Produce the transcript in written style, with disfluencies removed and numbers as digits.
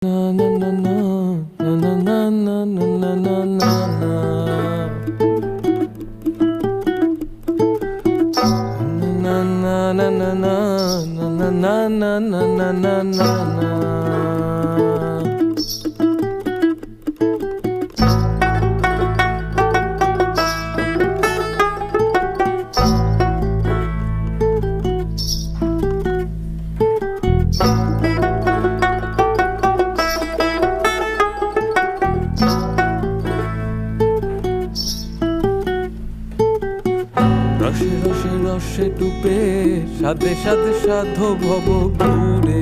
Na na na na na na na na na na na. Na na na na na na na na na na na. রসে রসে রসে ডুবে সাধে সাধে সাধো ভব ঘুরে